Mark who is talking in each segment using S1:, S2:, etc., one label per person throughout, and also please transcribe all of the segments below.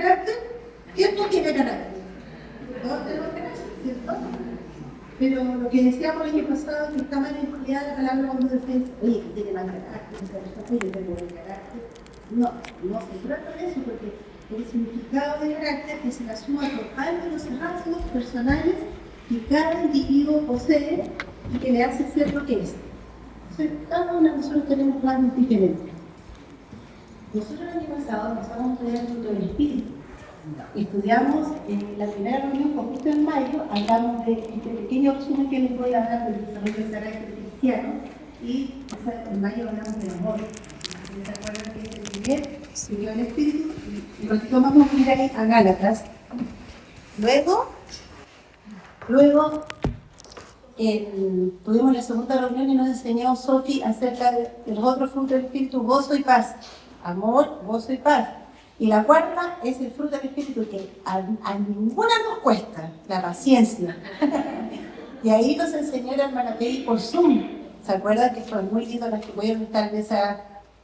S1: carácter? ¿Quién no tiene carácter? Todos tenemos carácter, ¿cierto? Pero lo que decíamos el año pasado, que está mal empleada la palabra cuando decís, oye, que tiene mal carácter, yo tengo buen carácter. No, no se trata de eso, porque el significado de carácter es la suma total de los rasgos personales que cada individuo posee y que le hace ser lo que es. Entonces, cada uno de nosotros tenemos rasgos diferentes. Nosotros el año pasado empezamos a estudiar el fruto del Espíritu. Estudiamos la primera reunión con justo en mayo, hablamos de este pequeño resumen que les voy a dar del desarrollo del carácter cristiano y en mayo hablamos del amor. ¿Se acuerdan que es el primer fruto del Espíritu? Y nosotros vamos a ir ahí a Gálatas. Luego tuvimos la segunda reunión y nos enseñó Sofi acerca de los otros frutos del Espíritu, gozo y paz. Amor, gozo y paz. Y la cuarta es el fruto del Espíritu que a ninguna nos cuesta, la paciencia. Y ahí nos enseñó la hermana Peggy por Zoom. ¿Se acuerdan que fueron muy lindas las que pudieron estar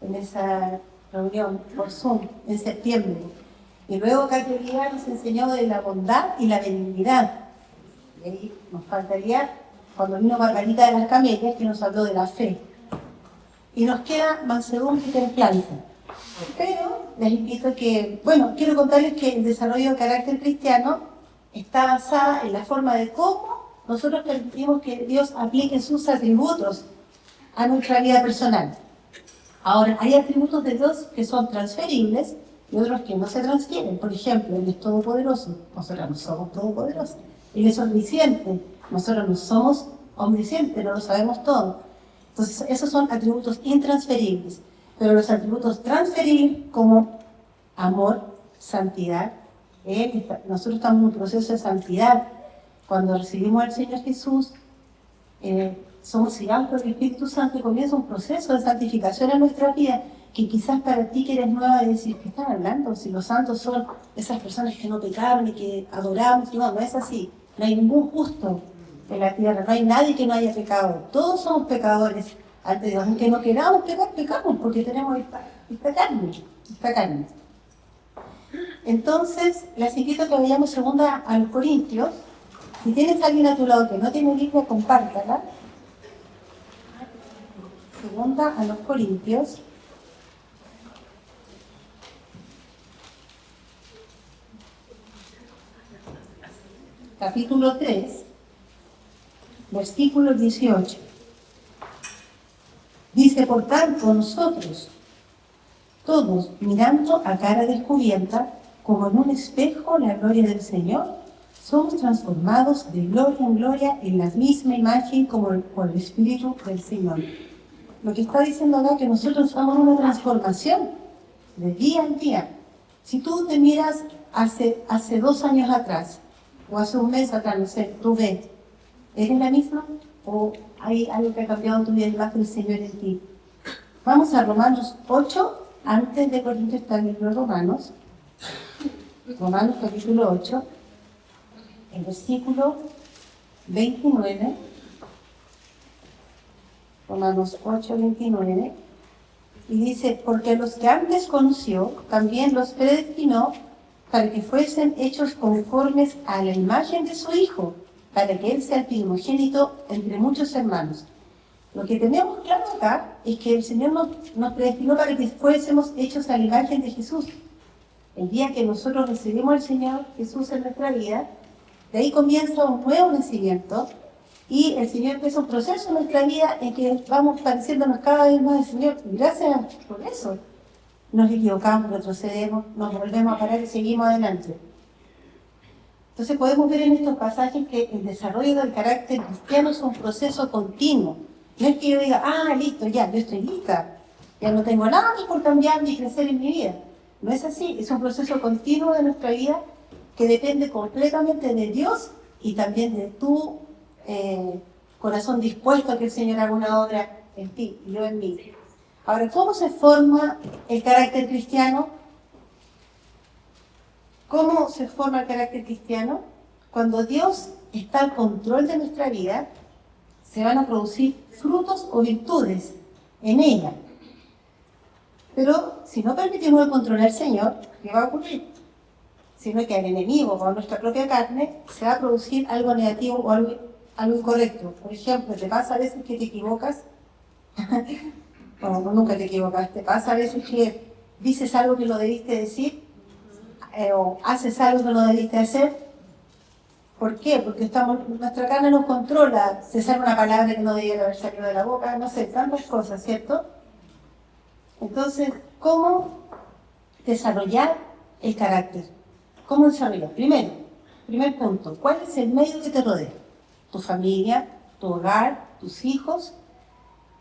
S1: en esa reunión por Zoom en septiembre? Y luego Caterina nos enseñó de la bondad y la benignidad. Y ahí nos faltaría, cuando vino Margarita de las Camelias, que nos habló de la fe. Y nos queda mansedumbre y templanza. Pero les invito a que, bueno, quiero contarles que el desarrollo del carácter cristiano está basado en la forma de cómo nosotros permitimos que Dios aplique sus atributos a nuestra vida personal. Ahora, hay atributos de Dios que son transferibles y otros que no se transfieren. Por ejemplo, Él es todopoderoso, nosotros no somos todopoderosos. Él es omnisciente, nosotros no somos omniscientes, no lo sabemos todo. Entonces, esos son atributos intransferibles. Pero los atributos transferibles como amor, santidad, nosotros estamos en un proceso de santidad. Cuando recibimos al Señor Jesús, somos sellados por el Espíritu Santo y comienza un proceso de santificación en nuestra vida, que quizás para ti que eres nueva de decir, ¿qué están hablando? Si los santos son esas personas que no pecaron y que adoramos, no es así. No hay ningún justo en la tierra, no hay nadie que no haya pecado. Todos somos pecadores ante Dios. Aunque no queramos pecar, pecamos, porque tenemos esta carne. Entonces, les invito a que vayamos segunda a los Corintios. Si tienes a alguien a tu lado que no tiene Biblia, compártala. Segunda a los Corintios. Capítulo 3, versículo 18. Dice, por tanto, nosotros, todos mirando a cara descubierta, como en un espejo la gloria del Señor, somos transformados de gloria en gloria en la misma imagen como por el Espíritu del Señor. Lo que está diciendo acá es que nosotros estamos en una transformación de día en día. Si tú te miras hace 2 años atrás, o hace un mes atrás, no sé, tú ves, ¿eres la misma? ¿O hay algo que ha cambiado en tu vida, el más del Señor en ti? Vamos a Romanos 8, antes de Corintios está el libro de Romanos. Romanos capítulo 8, el versículo 29. Romanos 8, 29. Y dice, porque a los que antes conoció, también los predestinó para que fuesen hechos conformes a la imagen de su Hijo, para que Él sea el primogénito entre muchos hermanos. Lo que tenemos claro acá es que el Señor nos predestinó para que fuésemos hechos a la imagen de Jesús. El día que nosotros recibimos al Señor Jesús en nuestra vida, de ahí comienza un nuevo nacimiento y el Señor empieza un proceso en nuestra vida en que vamos pareciéndonos cada vez más al Señor. Y gracias por eso. Nos equivocamos, retrocedemos, nos volvemos a parar y seguimos adelante. Entonces podemos ver en estos pasajes que el desarrollo del carácter cristiano es un proceso continuo. No es que yo diga, listo, ya, yo estoy lista. Ya no tengo nada más por cambiar ni crecer en mi vida. No es así, es un proceso continuo de nuestra vida que depende completamente de Dios y también de tu corazón dispuesto a que el Señor haga una obra en ti y yo en mí. Ahora, ¿cómo se forma el carácter cristiano? ¿Cómo se forma el carácter cristiano? Cuando Dios está al control de nuestra vida, se van a producir frutos o virtudes en ella. Pero si no permitimos el control al Señor, ¿qué va a ocurrir? sino que al enemigo o a nuestra propia carne se va a producir algo negativo o algo incorrecto. Por ejemplo, te pasa a veces que te equivocas, bueno, nunca te equivocas, te pasa a veces que dices algo que no debiste decir o haces algo que no debiste hacer. ¿Por qué? Porque nuestra carne nos controla, se sale una palabra que no debiera haber salido de la boca, no sé, tantas cosas, ¿cierto? Entonces, ¿cómo desarrollar el carácter? ¿Cómo desarrollar? Primer punto, ¿cuál es el medio que te rodea? Tu familia, tu hogar, tus hijos,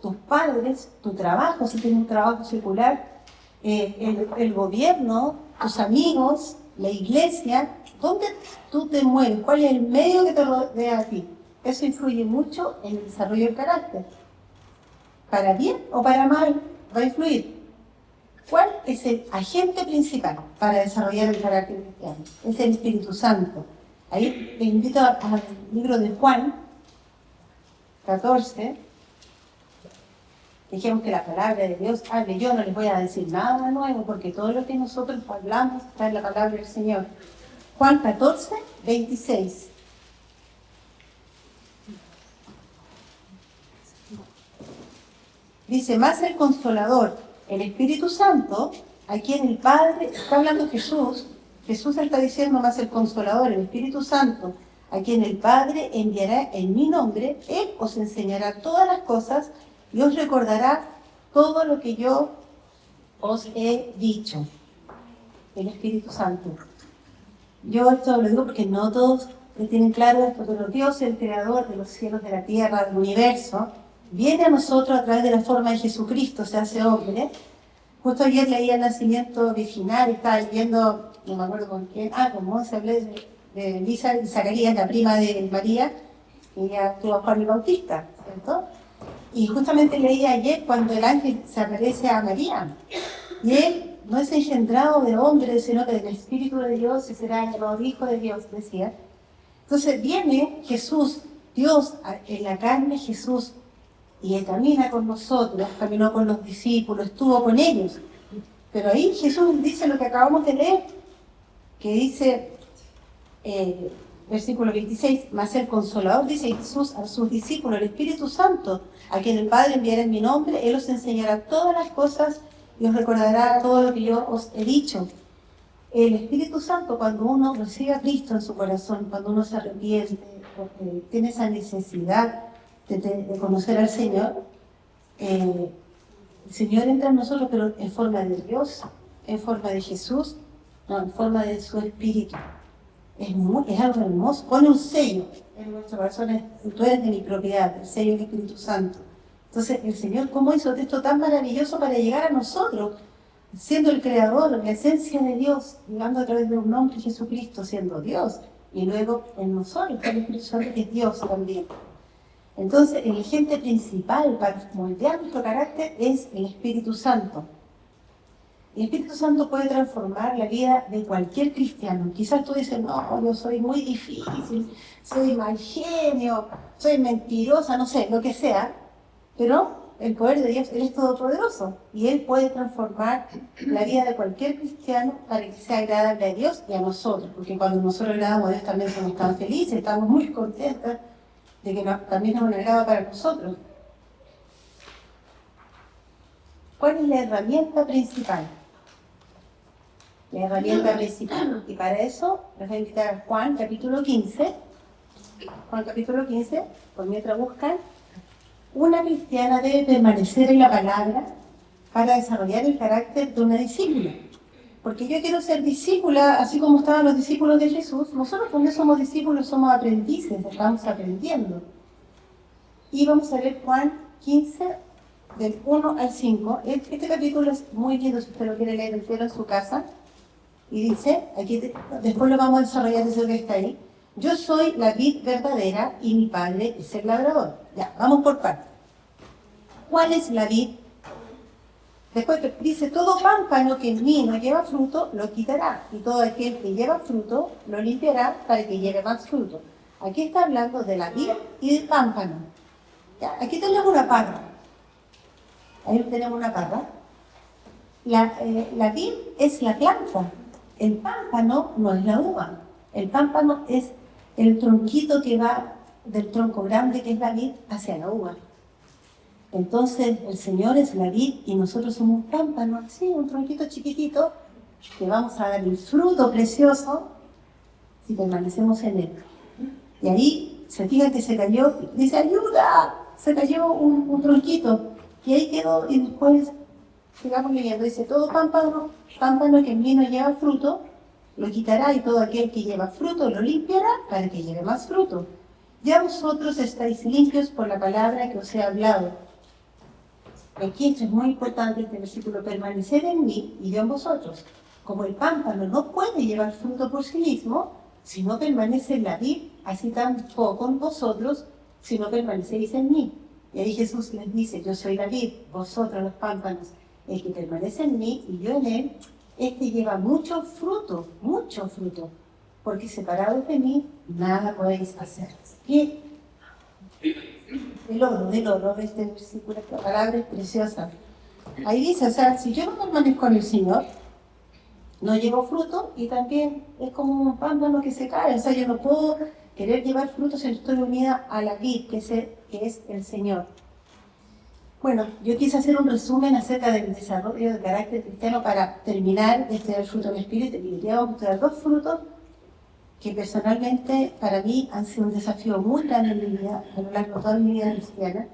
S1: tus padres, tu trabajo, si tienes un trabajo secular, el gobierno, tus amigos, la iglesia. ¿Dónde tú te mueves? ¿Cuál es el medio que te rodea a ti? Eso influye mucho en el desarrollo del carácter. Para bien o para mal va a influir. ¿Cuál es el agente principal para desarrollar el carácter cristiano? Es el Espíritu Santo. Ahí te invito al libro de Juan 14. Dijimos que la palabra de Dios hable. Yo no les voy a decir nada nuevo porque todo lo que nosotros hablamos está en la palabra del Señor. Juan 14, 26. Dice, más el Consolador, el Espíritu Santo, a quien el Padre, está hablando Jesús está diciendo más el Consolador, el Espíritu Santo, a quien el Padre enviará en mi nombre, Él os enseñará todas las cosas y os recordará todo lo que yo os he dicho. El Espíritu Santo. Yo esto lo digo porque no todos tienen claro esto, pero Dios, el creador de los cielos, de la tierra, del universo, viene a nosotros a través de la forma de Jesucristo, se hace hombre. Justo ayer leía el nacimiento virginal, estaba viendo, no me acuerdo con quién, con Monse, hablé de Elisa y Zacarías, la prima de María, que ella tuvo a Juan el Bautista, ¿cierto? Y justamente leía ayer cuando el ángel se aparece a María, y él no es engendrado de hombre, sino que del Espíritu de Dios y será llamado Hijo de Dios, decía. Entonces viene Jesús, Dios en la carne, Jesús, y Él camina con nosotros, caminó con los discípulos, estuvo con ellos. Pero ahí Jesús dice lo que acabamos de leer, que dice, versículo 26, mas el Consolador, dice Jesús a sus discípulos, el Espíritu Santo, a quien el Padre enviará en mi nombre, Él os enseñará todas las cosas y os recordará todo lo que yo os he dicho. El Espíritu Santo, cuando uno recibe a Cristo en su corazón, cuando uno se arrepiente, porque tiene esa necesidad de conocer al Señor, el Señor entra en nosotros, pero en forma de Dios, en forma de Jesús, no, en forma de su Espíritu. Es algo hermoso. Pone un sello en nuestro corazón. Tú eres de mi propiedad, el sello del Espíritu Santo. Entonces, el Señor, ¿cómo hizo esto tan maravilloso para llegar a nosotros? Siendo el Creador, la esencia de Dios, llegando a través de un hombre, Jesucristo, siendo Dios. Y luego en nosotros, el Espíritu Santo, que es Dios también. Entonces, el agente principal para moldear nuestro carácter es el Espíritu Santo. El Espíritu Santo puede transformar la vida de cualquier cristiano. Quizás tú dices, no, yo soy muy difícil, soy mal genio, soy mentirosa, no sé, lo que sea. Pero el poder de Dios, Él es todopoderoso y Él puede transformar la vida de cualquier cristiano para que sea agradable a Dios y a nosotros. Porque cuando nosotros agradamos a Dios también somos tan felices, estamos muy contentos de que también es un agrado para nosotros. ¿Cuál es la herramienta principal? La herramienta principal. Y para eso les voy a invitar a Juan capítulo 15. Juan capítulo 15, por mientras buscan. Una cristiana debe permanecer en la palabra para desarrollar el carácter de una discípula. Porque yo quiero ser discípula, así como estaban los discípulos de Jesús. Nosotros cuando somos discípulos somos aprendices, estamos aprendiendo. Y vamos a ver Juan 15, del 1 al 5. Este capítulo es muy lindo, si usted lo quiere leer entero en su casa. Y dice, después lo vamos a desarrollar desde que está ahí. Yo soy la vid verdadera y mi padre es el labrador. Ya, vamos por partes. ¿Cuál es la vid? Después dice, todo pámpano que en mí no lleva fruto, lo quitará. Y todo aquel que lleva fruto, lo limpiará para que lleve más fruto. Aquí está hablando de la vid y del pámpano. Ya, aquí tenemos una parra. Ahí tenemos una parra. La vid es la planta. el pámpano no es la uva. El pámpano es el tronquito que va del tronco grande, que es la vid, hacia la uva. Entonces, el Señor es la vid y nosotros somos un pámpano, así, un tronquito chiquitito, que vamos a dar el fruto precioso si permanecemos en Él. Y ahí se fijan que se cayó, dice, ¡ayuda! Se cayó un tronquito. Y ahí quedó, y después, sigamos leyendo, dice, todo pámpano que en mí no lleva fruto, lo quitará, y todo aquel que lleva fruto lo limpiará para que lleve más fruto. Ya vosotros estáis limpios por la palabra que os he hablado. Aquí esto es muy importante, este versículo, permanecer en mí y yo en vosotros. Como el pámpano no puede llevar fruto por sí mismo, si no permanece en la vid, así tampoco en vosotros, si no permanecéis en mí. Y ahí Jesús les dice, yo soy la vid, vosotros los pámpanos. El que permanece en mí y yo en él, este lleva mucho fruto, porque separados de mí, nada podéis hacer. Y del oro de este versículo, esta palabra es preciosa. Ahí dice, o sea, si yo no permanezco en el Señor, no llevo fruto, y también es como un pámpano que se cae. O sea, yo no puedo querer llevar fruto si no estoy unida a la vid, que es el Señor. Bueno, yo quise hacer un resumen acerca del desarrollo del carácter cristiano para terminar de estudiar el fruto del Espíritu. Y hoy día vamos a estudiar 2 frutos que personalmente para mí han sido un desafío muy grande en mi vida, a lo largo de toda mi vida cristiana.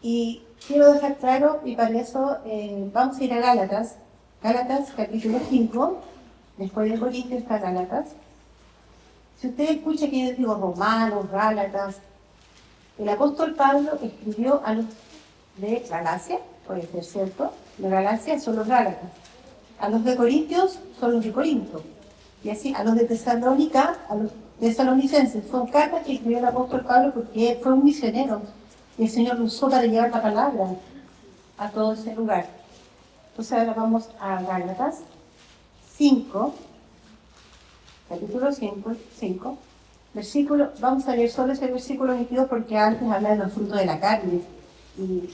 S1: Y quiero dejar claro, y para eso vamos a ir a Gálatas. Gálatas capítulo 5, después de Corintios está Gálatas. Si usted escucha que yo digo Romanos, Gálatas, el apóstol Pablo escribió a los de Galacia, puede ser cierto, de Galacia son los Gálatas. A los de Corintios son los de Corinto. Y así, a los de Tesalónica, a los tesalonicenses, son cartas que escribió el apóstol Pablo porque fue un misionero. Y el Señor lo usó para llevar la palabra a todo ese lugar. Entonces ahora vamos a Gálatas 5, capítulo 5, versículo, vamos a leer solo ese versículo 22 porque antes habla de los frutos de la carne. Y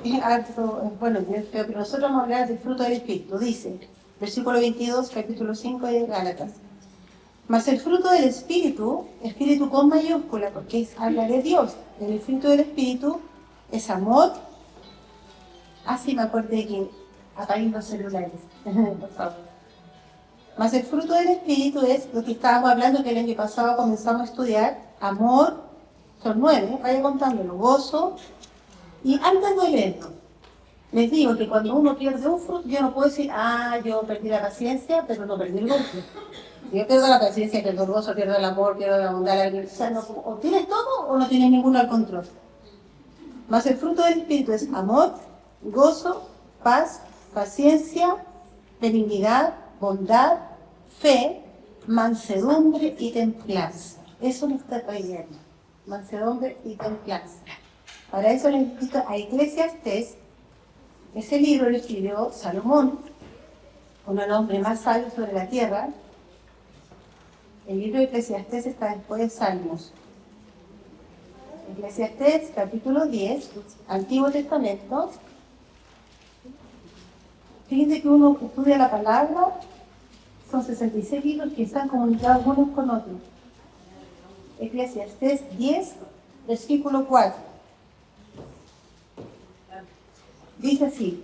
S1: es alto, bueno, pero nosotros vamos a hablar del fruto del Espíritu. Dice, versículo 22, capítulo 5 de Gálatas. Mas el fruto del Espíritu, Espíritu con mayúscula, porque habla de Dios. El fruto del Espíritu es amor. Así me acordé que apaguen los celulares, por favor. Mas el fruto del Espíritu es lo que estábamos hablando, que el año pasado comenzamos a estudiar. Amor, son 9, vaya contándolo. Gozo, y antes de leerlo, les digo que cuando uno pierde un fruto, yo no puedo decir, yo perdí la paciencia, pero no perdí el gozo. Si yo pierdo la paciencia, pierdo el gozo, pierdo el amor, pierdo la bondad, la vida. O sea, o tienes todo o no tienes ninguno al control. Mas el fruto del Espíritu es amor, gozo, paz, paciencia, benignidad, bondad, fe, mansedumbre y templanza. Eso no está trayendo. Mansedumbre y templanza. Para eso le invito a Eclesiastés. Ese libro lo escribió Salomón, un hombre más sabio sobre la tierra. El libro de Eclesiastés está después de Salmos. Eclesiastés, capítulo 10, Antiguo Testamento. Fíjense que uno estudia la palabra, son 66 libros que están comunicados unos con otros. Eclesiastés 10, versículo 4. Dice así,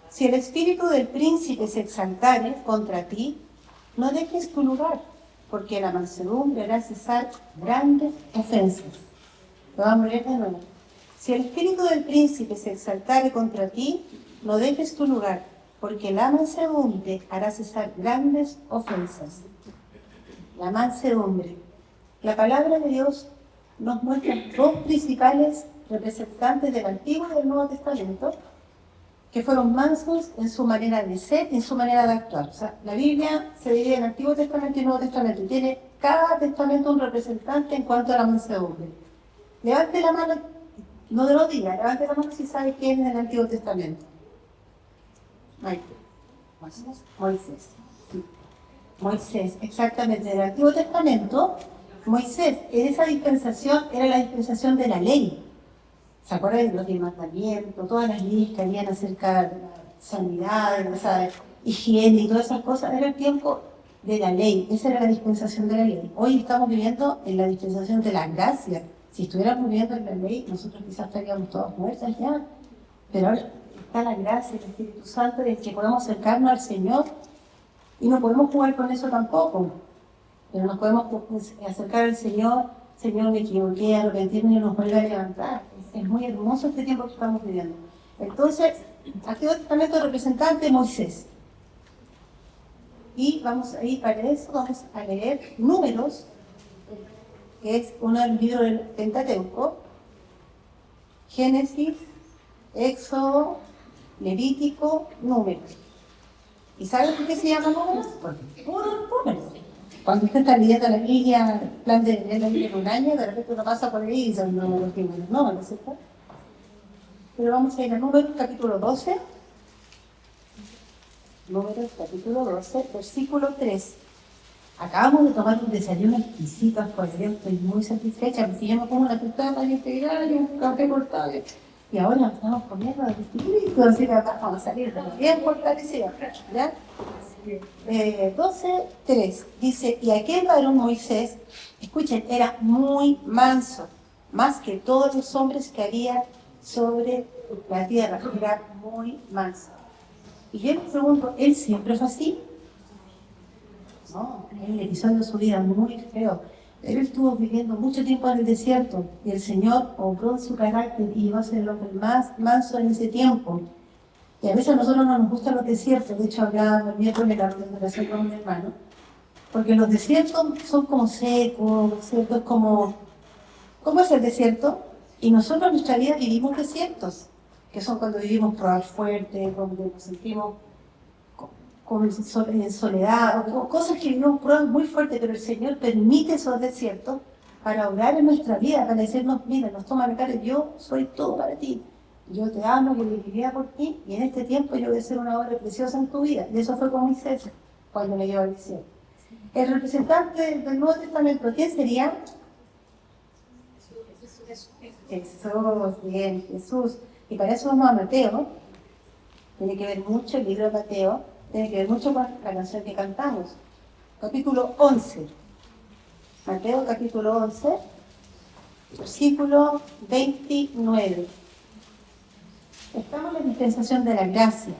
S1: si el espíritu del príncipe se exaltare contra ti, no dejes tu lugar, porque la mansedumbre hará cesar grandes ofensas. Lo vamos a leer de nuevo. Si el espíritu del príncipe se exaltare contra ti, no dejes tu lugar, porque la mansedumbre hará cesar grandes ofensas. La mansedumbre. La palabra de Dios nos muestra 2 principales representantes del Antiguo y del Nuevo Testamento, que fueron mansos en su manera de ser y en su manera de actuar. O sea, la Biblia se divide en Antiguo Testamento y Nuevo Testamento, y tiene cada testamento un representante en cuanto a la mansedumbre. Levante la mano, no lo diga, levante la mano si sabe quién es el Antiguo Testamento. Moisés. Moisés, exactamente. En el Antiguo Testamento, Moisés, en esa dispensación, era la dispensación de la ley. ¿Se acuerdan de los 10 mandamientos? Todas las leyes que habían acerca de sanidad, higiene y todas esas cosas, era el tiempo de la ley, esa era la dispensación de la ley. Hoy estamos viviendo en la dispensación de la gracia. Si estuviéramos viviendo en la ley, nosotros quizás estaríamos todos muertos ya, pero ahora está la gracia, el Espíritu Santo, de que podamos acercarnos al Señor y no podemos jugar con eso tampoco, pero nos podemos acercar al Señor. Señor, me equivoqué, arrepentirme y nos vuelve a levantar. Es muy hermoso este tiempo que estamos viviendo. Entonces, Antiguo Testamento representante Moisés. Y vamos a ir para eso, vamos a leer Números, que es uno de los libros del Pentateuco, Génesis, Éxodo, Levítico, Números. ¿Y saben por qué se llama Números? Porque puros números. Cuando usted está leyendo la Biblia, el plan de leer la Biblia en un año, de repente uno pasa por ahí y son números, no, ¿no es cierto? Pero vamos a ir a Números capítulo 12. Números capítulo 12, versículo 3. Acabamos de tomar un desayuno exquisito afuera. Yo estoy muy satisfecha porque yo me pongo una tostada integral y un café cortado. Y ahora estamos comiendo de distinto, así que vamos a salir bien fortalecidos. ¿Ya? 12:3 dice: y aquel varón Moisés, escuchen, era muy manso, más que todos los hombres que había sobre la tierra, era muy manso. Y yo me pregunto, ¿él siempre fue así? No, él le hizo en su vida muy feo. Él estuvo viviendo mucho tiempo en el desierto y el Señor obró su carácter y iba a ser el hombre más manso en ese tiempo. Y a veces a nosotros no nos gustan los desiertos. De hecho, hablaba el miércoles de la relación con un hermano, porque los desiertos son como secos, ¿cierto? ¿Cómo es el desierto? Y nosotros en nuestra vida vivimos desiertos, que son cuando vivimos pruebas fuertes, donde nos sentimos en soledad, o cosas que vivimos pruebas muy fuertes, pero el Señor permite esos desiertos para obrar en nuestra vida, para decirnos, mira, nos toma la cara, yo soy todo para ti. Yo te amo, yo viviría por ti, y en este tiempo yo voy a hacer una obra preciosa en tu vida. Y eso fue con Moisés, cuando le llevó al desierto. El representante del Nuevo Testamento, ¿quién sería? Jesús, bien, Jesús. Y para eso vamos a Mateo. Tiene que ver mucho el libro de Mateo, tiene que ver mucho con la canción que cantamos. Capítulo 11. Mateo, capítulo 11, versículo 29. Estamos en la dispensación de la gracia.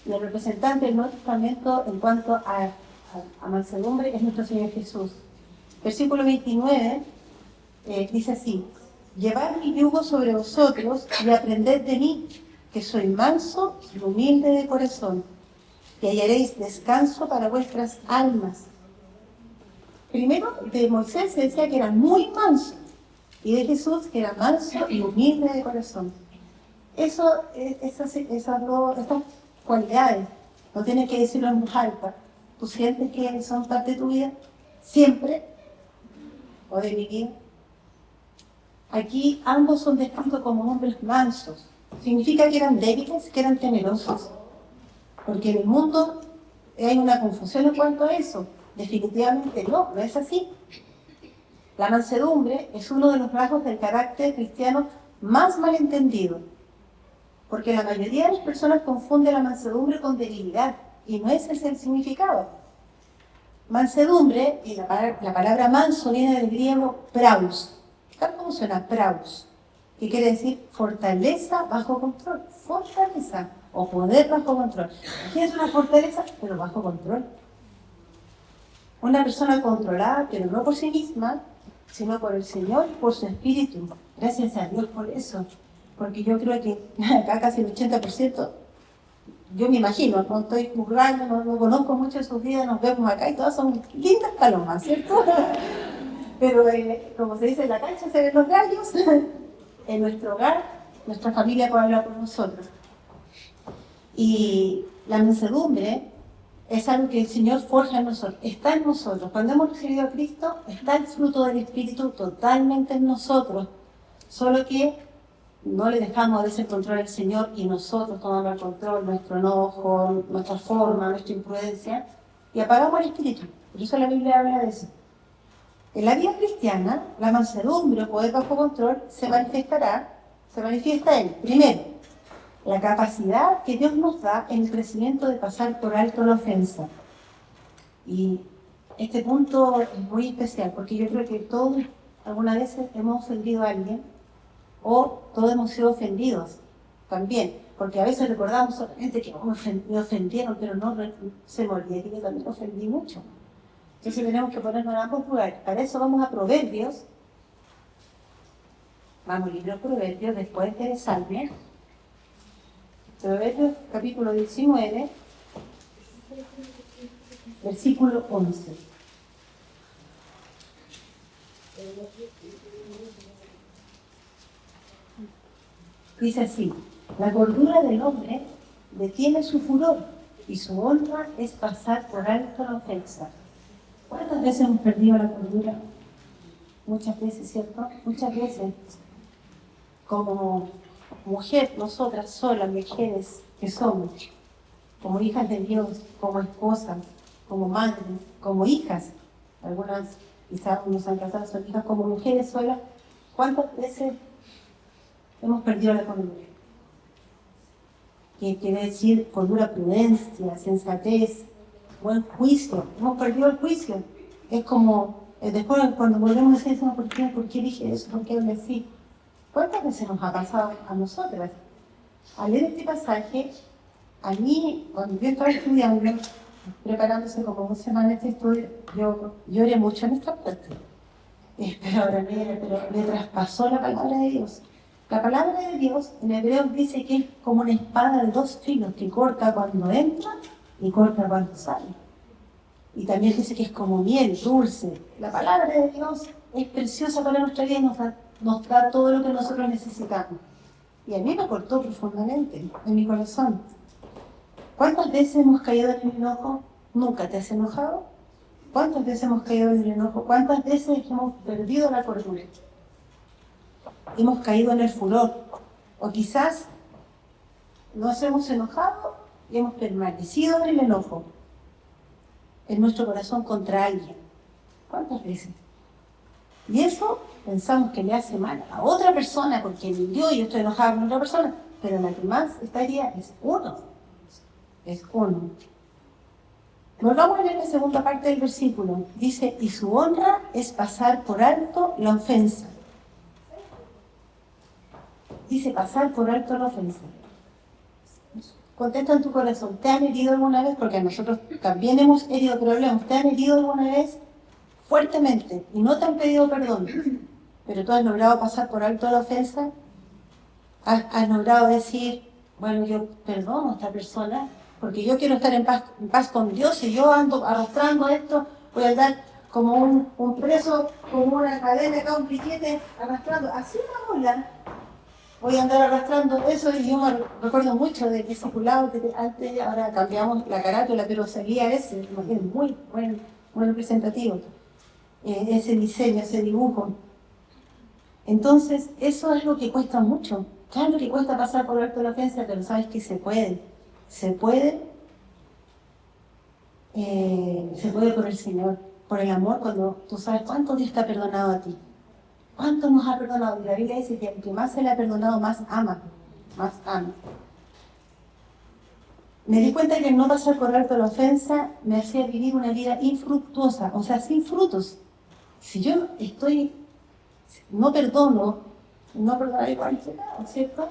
S1: Y el representante del Nuevo Testamento en cuanto a mansedumbre es nuestro Señor Jesús. Versículo 29 dice así: llevad mi yugo sobre vosotros y aprended de mí, que soy manso y humilde de corazón, y hallaréis descanso para vuestras almas. Primero, de Moisés se decía que era muy manso, y de Jesús que era manso y humilde de corazón. Esas cualidades no tienes que decirlo en voz alta. ¿Tú sientes que son parte de tu vida? ¿Siempre? ¿O de mi vida? Aquí ambos son descritos como hombres mansos. ¿Significa que eran débiles, que eran temerosos? Porque en el mundo hay una confusión en cuanto a eso. Definitivamente no es así. La mansedumbre es uno de los rasgos del carácter cristiano más malentendido. Porque la mayoría de las personas confunde la mansedumbre con debilidad, y no ese es el significado. Mansedumbre, y la palabra manso viene del griego praus. ¿Tal cómo suena praus? Que quiere decir fortaleza bajo control. Fortaleza o poder bajo control. ¿Qué es una fortaleza? Pero bajo control. Una persona controlada, pero no por sí misma, sino por el Señor y por su Espíritu. Gracias a Dios por eso. Porque yo creo que acá casi el 80%, yo me imagino, no estoy juzgando, no conozco mucho de sus vidas, nos vemos acá y todas son lindas palomas, ¿cierto? Pero como se dice en la cancha, se ven los gallos. En nuestro hogar, nuestra familia puede hablar por nosotros. Y la mansedumbre es algo que el Señor forja en nosotros, está en nosotros. Cuando hemos recibido a Cristo, está el fruto del Espíritu totalmente en nosotros. Solo que no le dejamos a veces el control al Señor y nosotros tomamos el control, nuestro enojo, nuestra forma, nuestra imprudencia, y apagamos el Espíritu. Por eso la Biblia habla de eso. En la vida cristiana, la mansedumbre o poder bajo control se manifiesta en, primero, la capacidad que Dios nos da en el crecimiento de pasar por alto la ofensa. Y este punto es muy especial, porque yo creo que todos alguna vez hemos ofendido a alguien, o todos hemos sido ofendidos también, porque a veces recordamos solamente que me ofendieron, pero no se me olvida que yo también ofendí mucho. Entonces tenemos que ponernos en ambos lugares. Para eso vamos a Proverbios. Vamos al libro de Proverbios, después de Salmos. Proverbios capítulo 19, versículo 11. Dice así: la cordura del hombre detiene su furor y su honra es pasar por alto la ofensa. ¿Cuántas veces hemos perdido la cordura? Muchas veces, ¿cierto? Muchas veces. Como mujer, nosotras solas, mujeres que somos, como hijas de Dios, como esposas, como madres, como hijas, algunas quizás no se han casado, son hijas, como mujeres solas, ¿cuántas veces hemos perdido la cordura? Que quiere decir cordura, prudencia, sensatez, buen juicio. Hemos perdido el juicio. Es como, después cuando volvemos a decir eso, ¿por qué dije eso? ¿Por qué hablé así? ¿Cuántas veces nos ha pasado a nosotras? Al leer este pasaje, a mí, cuando yo estaba estudiando, preparándose como una semana este estudio, yo lloré mucho en esta parte. Pero ahora me traspasó la palabra de Dios. La palabra de Dios en hebreo dice que es como una espada de dos filos que corta cuando entra y corta cuando sale. Y también dice que es como miel, dulce. La palabra de Dios es preciosa para nuestra vida y nos da todo lo que nosotros necesitamos. Y a mí me cortó profundamente en mi corazón. ¿Cuántas veces hemos caído en el enojo? ¿Nunca te has enojado? ¿Cuántas veces hemos caído en el enojo? ¿Cuántas veces hemos perdido la cordura? Hemos caído en el furor. O quizás nos hemos enojado y hemos permanecido en el enojo, en nuestro corazón contra alguien. ¿Cuántas veces? Y eso pensamos que le hace mal a otra persona, porque yo estoy enojada con otra persona, pero la que más estaría es uno. Es uno. Volvamos a leer la segunda parte del versículo. Dice, y su honra es pasar por alto la ofensa. Dice, pasar por alto la ofensa. Contesta en tu corazón, ¿te han herido alguna vez? Porque nosotros también hemos herido problemas. ¿Te han herido alguna vez? Fuertemente, y no te han pedido perdón, pero tú has logrado pasar por alto la ofensa, has logrado decir, bueno, yo perdono a esta persona, porque yo quiero estar en paz con Dios, y yo ando arrastrando esto, voy a andar como un preso, como una cadena acá, un piquete, arrastrando, así una bola, voy a andar arrastrando eso, y yo me recuerdo mucho del discipulado que antes, ahora cambiamos la carátula, pero seguía ese, es muy representativo. Ese diseño, ese dibujo. Entonces, eso es lo que cuesta mucho. Claro que cuesta pasar por alto la ofensa, pero sabes que se puede. Se puede por el Señor, por el amor, cuando tú sabes cuánto Dios te ha perdonado a ti. ¿Cuánto nos ha perdonado? Y la Biblia dice que el que más se le ha perdonado, más ama. Más ama. Me di cuenta que el no pasar por alto la ofensa me hacía vivir una vida infructuosa, o sea, sin frutos. Si yo no perdono igual que nada, ¿cierto?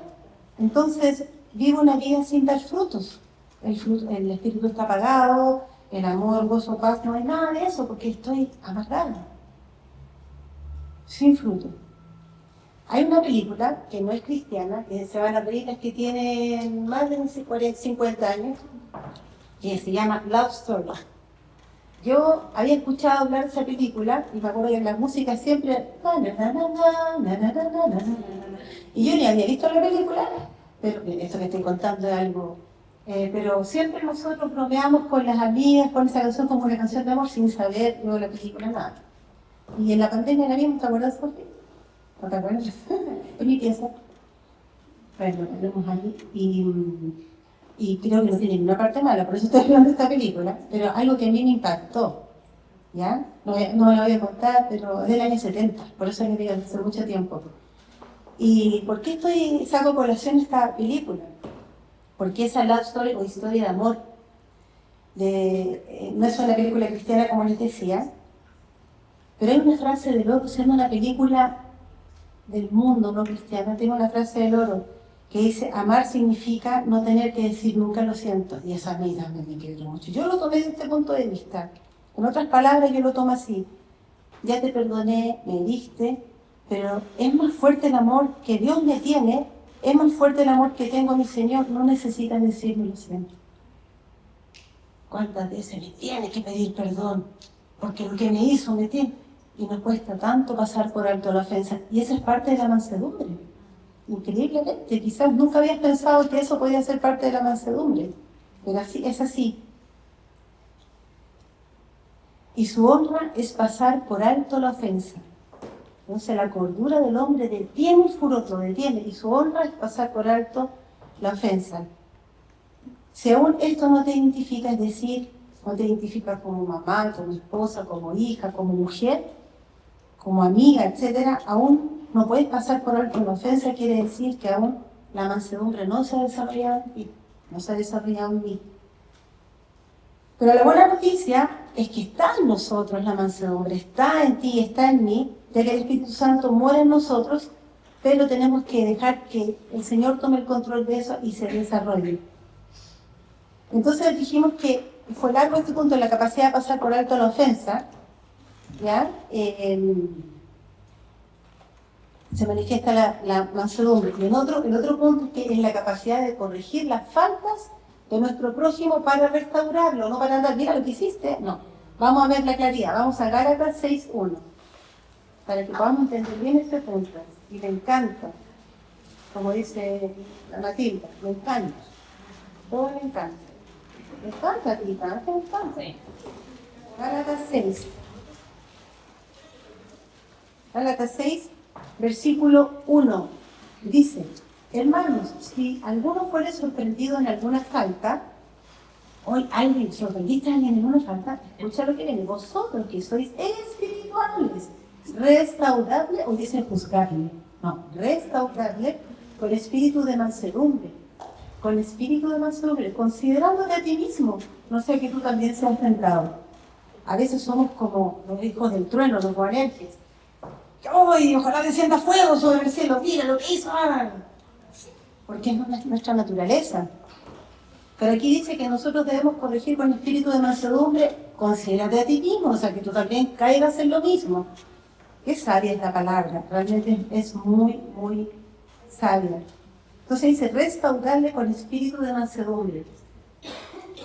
S1: Entonces vivo una vida sin dar frutos. El espíritu está apagado, el amor, gozo, paz, no hay nada de eso porque estoy amargada, sin fruto. Hay una película que no es cristiana, que se van a reír las que tienen más de 50 años, que se llama Love Story. Yo había escuchado hablar de esa película y me acuerdo que en la música siempre... Y yo ni había visto la película, pero esto que estoy contando es algo... pero siempre nosotros bromeamos con las amigas, con esa canción como una canción de amor sin saber luego la película, nada. Y en la pandemia la vimos, ¿te acuerdas, Sofía? ¿No te acuerdas? En mi pieza. Bueno, la tenemos ahí y creo que no tiene ninguna parte mala, por eso estoy hablando de esta película, pero algo que a mí me impactó, ¿ya? No me lo voy a contar, pero es del año 70, por eso le digo, hace mucho tiempo. ¿Y por qué saco a colación esta película? porque esa love story o historia de amor no es una película cristiana como les decía, pero hay una frase del oro, siendo una película del mundo no cristiana, tengo una frase del oro que dice: amar significa no tener que decir nunca lo siento. Y esa a mí también me quebró mucho. Yo lo tomé desde este punto de vista. En otras palabras, yo lo tomo así: ya te perdoné, me heriste, pero es más fuerte el amor que Dios me tiene, es más fuerte el amor que tengo a mi Señor, no necesita decirme lo siento. ¿Cuántas veces me tiene que pedir perdón? Porque lo que me hizo me tiene. Y nos cuesta tanto pasar por alto la ofensa. Y esa es parte de la mansedumbre. Increíblemente, quizás nunca habías pensado que eso podía ser parte de la mansedumbre. Pero así, es así. Y su honra es pasar por alto la ofensa. Entonces la cordura del hombre detiene el furor, lo detiene. Y su honra es pasar por alto la ofensa. Si aún esto no te identifica, es decir, no te identifica como mamá, como esposa, como hija, como mujer, como amiga, etc., aún no puedes pasar por alto la ofensa, quiere decir que aún la mansedumbre no se ha desarrollado en ti, no se ha desarrollado en mí. Pero la buena noticia es que está en nosotros la mansedumbre, está en ti, está en mí, ya que el Espíritu Santo muere en nosotros, pero tenemos que dejar que el Señor tome el control de eso y se desarrolle. Entonces dijimos que fue largo este punto, la capacidad de pasar por alto la ofensa, ¿ya? Se manifiesta la mansedumbre. Y el otro punto es que es la capacidad de corregir las faltas de nuestro prójimo para restaurarlo, no para andar, mira lo que hiciste, no. Vamos a ver la claridad, vamos a Gálatas 6:1, para que podamos entender bien este punto. Y me encanta, como dice la Matilda, me encanta, todo me encanta. Me encanta, Tita, me encanta. Gálatas 6. Gálatas 6, versículo 1, dice: hermanos, si alguno fuere sorprendido en alguna falta, hoy alguien, sorprendiste a alguien en una falta, escucha lo que viene: vosotros que sois espirituales, restauradle, o dice juzgarle, no, restauradle con espíritu de mansedumbre, con espíritu de mansedumbre, considerándote a ti mismo, no sea que tú también seas tentado. A veces somos como los hijos del trueno, los guareques. ¡Ay, ojalá descienda fuego sobre el cielo! ¡Mira lo que hizo! Porque es nuestra naturaleza. Pero aquí dice que nosotros debemos corregir con espíritu de mansedumbre. Considérate a ti mismo, o sea, que tú también caigas en lo mismo. Qué sabia es la palabra, realmente es muy, muy sabia. Entonces dice: restaurarle con espíritu de mansedumbre.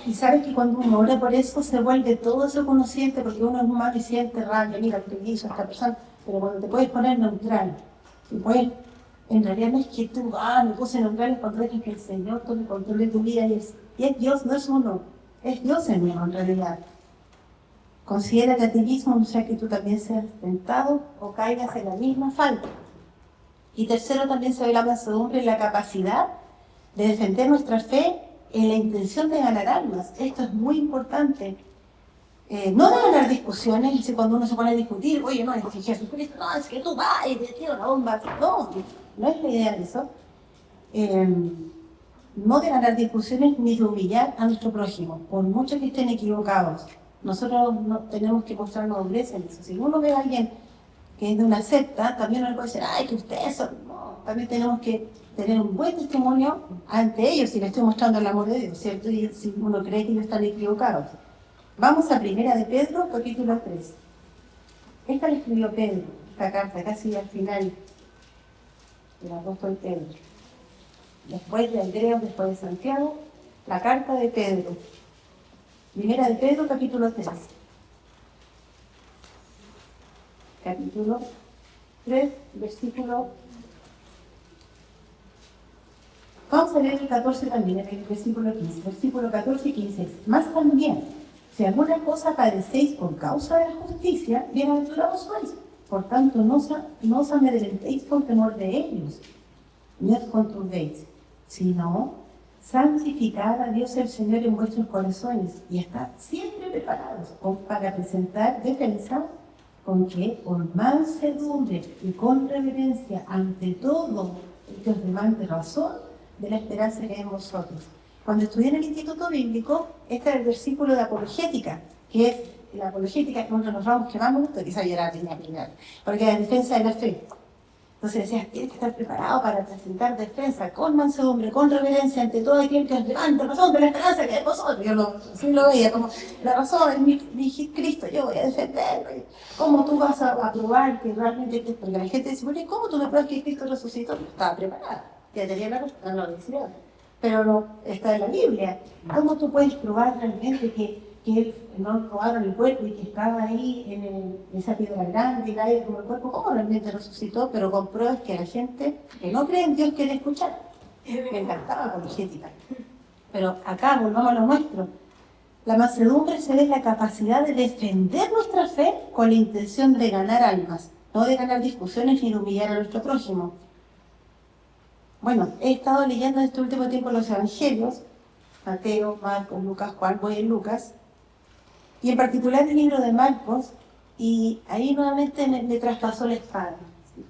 S1: Y sabes que cuando uno ora por eso, se vuelve todo eso consciente, porque uno es humano y siente rabia, mira lo que hizo esta persona. Pero cuando te puedes poner neutral, y puedes, en realidad no es que tú, me puse neutral, es cuando dejas que el Señor tome control de tu vida, y es Dios, no es uno, es Dios el mismo en realidad. Considérate a ti mismo, no sea que tú también seas tentado o caigas en la misma falta. Y tercero, también se ve la mansedumbre en la capacidad de defender nuestra fe en la intención de ganar almas. Esto es muy importante. No de ganar discusiones, y cuando uno se pone a discutir, oye, no, es que Jesucristo, no, es que tú vas y te tiro la bomba. No, no es la idea de eso. No de ganar discusiones ni de humillar a nuestro prójimo, por mucho que estén equivocados. Nosotros no tenemos que mostrar nobleza en eso. Si uno ve a alguien que es de una secta, también no le puede decir, ay, que ustedes son... No, también tenemos que tener un buen testimonio ante ellos si le estoy mostrando el amor de Dios, ¿cierto? Y si uno cree que ellos están equivocados. Vamos a Primera de Pedro, capítulo 3. Esta la escribió Pedro, esta carta, casi al final del apóstol Pedro. Después de Andrés, después de Santiago, la carta de Pedro. Primera de Pedro, capítulo 3. Capítulo 3, versículo... Vamos a leer el 14 también, el versículo 15. Versículo 14 y 15. Más también, si alguna cosa padecéis por causa de la justicia, bienaventurados sois. Por tanto, no os amedrentéis por temor de ellos, ni os conturbéis, sino santificad a Dios el Señor en vuestros corazones y estad siempre preparados para presentar defensa con que, con mansedumbre y con reverencia ante todo el que os demande razón de la esperanza que hay en vosotros. Cuando estudié en el Instituto Bíblico, este era el versículo de apologética, que es la apologética, que uno de los ramos que más me gusta, quizá yo era la primera, porque es la defensa de la fe. Entonces decías, tienes que estar preparado para presentar defensa con mansedumbre, con reverencia ante todo aquel que es delante, razón de la esperanza que es vosotros. Yo así lo veía, como la razón es mi Cristo, yo voy a defenderlo. ¿Cómo tú vas a probar que realmente, porque la gente dice, bueno, ¿cómo tú me pruebas que Cristo resucitó? No estaba preparada, ya tenía la respuesta, no lo decía. Pero no, está en la Biblia. ¿Cómo tú puedes probar realmente que él no robaron el cuerpo y que estaba ahí en esa piedra grande y el aire como el cuerpo? ¿Cómo realmente resucitó? Pero con pruebas que la gente que no cree en Dios quiere escuchar. Me encantaba la apologética. Pero acá volvamos a lo nuestro. La mansedumbre se ve en la capacidad de defender nuestra fe con la intención de ganar almas, no de ganar discusiones ni de humillar a nuestro prójimo. Bueno, he estado leyendo en este último tiempo los evangelios, Mateo, Marcos, Lucas, Juan, voy en Lucas, y en particular el libro de Marcos, y ahí nuevamente me traspasó la espada.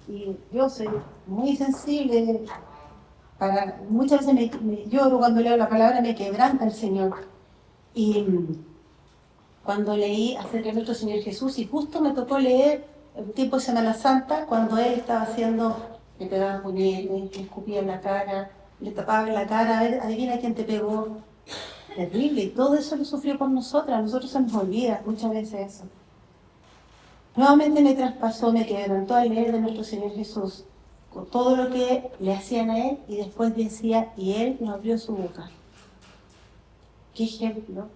S1: Y yo soy muy sensible, muchas veces me lloro cuando leo la palabra, me quebranta el Señor. Y cuando leí acerca de nuestro Señor Jesús, y justo me tocó leer el tiempo de Semana Santa, cuando Él estaba le pegaban puñetes, le escupían la cara, le tapaban la cara, a ver, adivina quién te pegó. Terrible, y todo eso lo sufrió por nosotras, a nosotros se nos olvida muchas veces eso. Nuevamente me traspasó, me quebrantó al leer de nuestro Señor Jesús, con todo lo que le hacían a Él, y después decía, y Él no abrió su boca. ¿Qué ejemplo?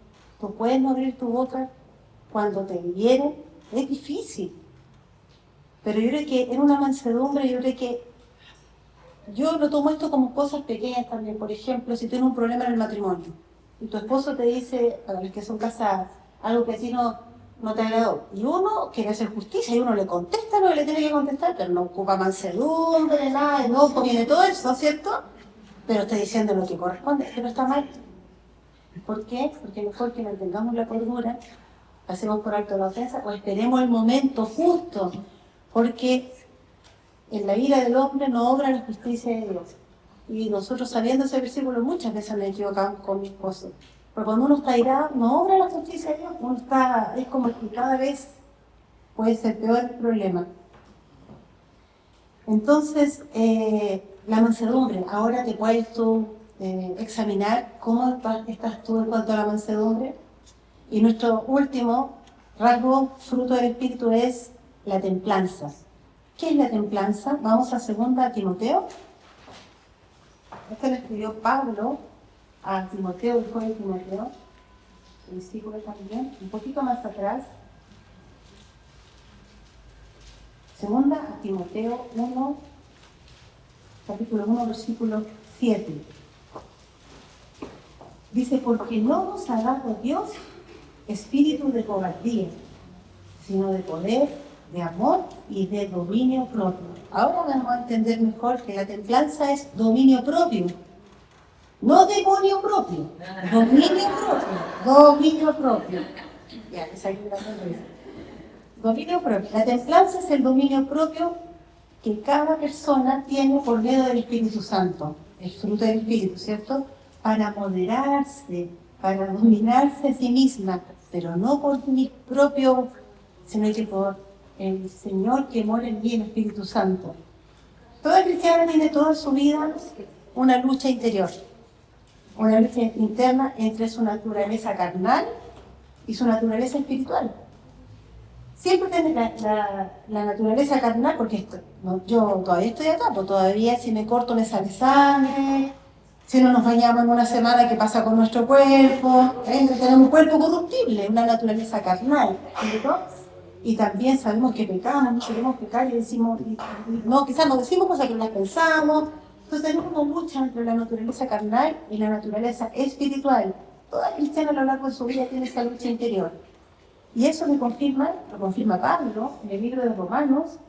S1: Tú puedes no abrir tu boca cuando te hieren, es difícil. Pero yo creo que en una mansedumbre, yo lo tomo esto como cosas pequeñas también. Por ejemplo, si tienes un problema en el matrimonio y tu esposo te dice, para los que son casados, algo que a ti no te agradó, y uno quiere hacer justicia y uno le contesta lo que le tiene que contestar, pero no ocupa mansedumbre, nada, no conviene todo eso, ¿cierto? Pero está diciendo lo que corresponde, que no está mal. ¿Por qué? Porque mejor que mantengamos la cordura, hacemos por alto la ofensa o esperemos el momento justo, porque en la vida del hombre no obra la justicia de Dios. Y nosotros, sabiendo ese versículo, muchas veces me equivocamos con mi esposo. Pero cuando uno está airado, no obra la justicia de Dios. Es como que cada vez puede ser peor el problema. Entonces, la mansedumbre, ahora te puedes tú examinar cómo estás tú en cuanto a la mansedumbre. Y nuestro último rasgo, fruto del Espíritu, es la templanza. ¿Qué es la templanza? Vamos a 2 Timoteo. Esto lo escribió Pablo a Timoteo, el joven Timoteo, el discípulo también, un poquito más atrás. 2 Timoteo 1, capítulo 1, versículo 7. Dice, porque no nos ha dado Dios espíritu de cobardía, sino de poder, de amor y de dominio propio. Ahora vamos a entender mejor que la templanza es dominio propio, no demonio propio, dominio propio. Ya, esa es la sonrisa. Dominio propio. La templanza es el dominio propio que cada persona tiene por medio del Espíritu Santo, el fruto del Espíritu, ¿cierto? Para moderarse, para dominarse a sí misma, pero no por mi propio, sino que por el Señor que mora en mí, el Espíritu Santo. Toda cristiana tiene toda su vida una lucha interior, una lucha interna entre su naturaleza carnal y su naturaleza espiritual. Siempre tiene la naturaleza carnal, porque yo todavía estoy acá, pues todavía si me corto me sale sangre, si no nos bañamos en una semana, ¿qué pasa con nuestro cuerpo? Tenemos un cuerpo corruptible, una naturaleza carnal, ¿cierto? Y también sabemos que pecamos, no queremos pecar y decimos, no, quizás no decimos cosas que no las pensamos. Entonces tenemos una lucha entre la naturaleza carnal y la naturaleza espiritual. Toda cristiana a lo largo de su vida tiene esa lucha interior. Y eso lo confirma Pablo en el libro de Romanos.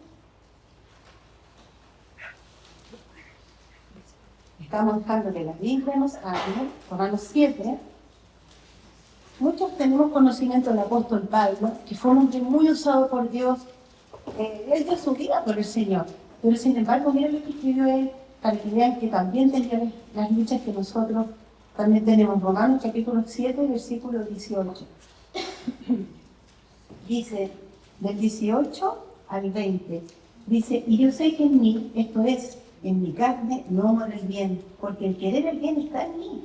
S1: Estamos dejando que la Biblia nos hable, Romanos 7. Muchos tenemos conocimiento del apóstol Pablo, que fue un hombre muy usado por Dios. Él dio su vida por el Señor. Pero sin embargo, miren lo que escribió él, para que vean que también tenía las luchas que nosotros También tenemos Romanos capítulo 7, versículo 18. Dice, del 18 al 20, dice, y yo sé que en mí, esto es, en mi carne, no mora el bien, porque el querer el bien está en mí,